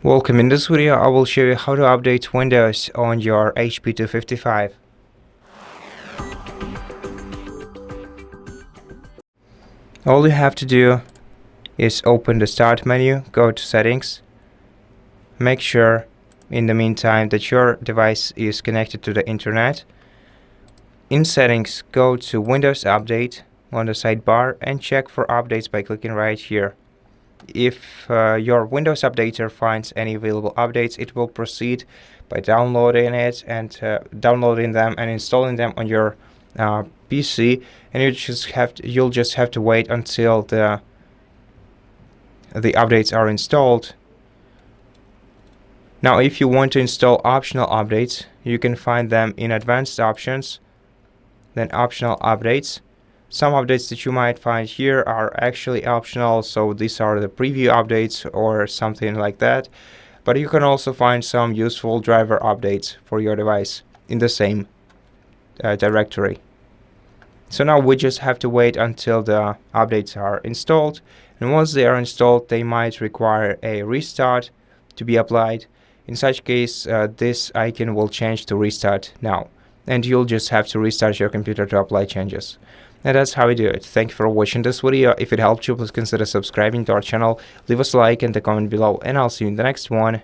Welcome. In this video, I will show you how to update Windows on your HP 255. All you have to do is open the Start menu, go to Settings. Make sure in the meantime that your device is connected to the internet. In Settings, go to Windows Update on the sidebar and check for updates by clicking right here. If your Windows Updater finds any available updates, it will proceed by downloading it and downloading them and installing them on your PC, and you'll just have to wait until the updates are installed. Now, if you want to install optional updates, you can find them in Advanced Options, then Optional Updates. Some updates that you might find here are actually optional, so these are the preview updates or something like that. But you can also find some useful driver updates for your device in the same directory. So now we just have to wait until the updates are installed, and once they are installed, they might require a restart to be applied. In such case, this icon will change to Restart Now, and you'll just have to restart your computer to apply changes. And that's how we do it. Thank you for watching this video. If it helped you, please consider subscribing to our channel, leave us a like and a comment below, and I'll see you in the next one.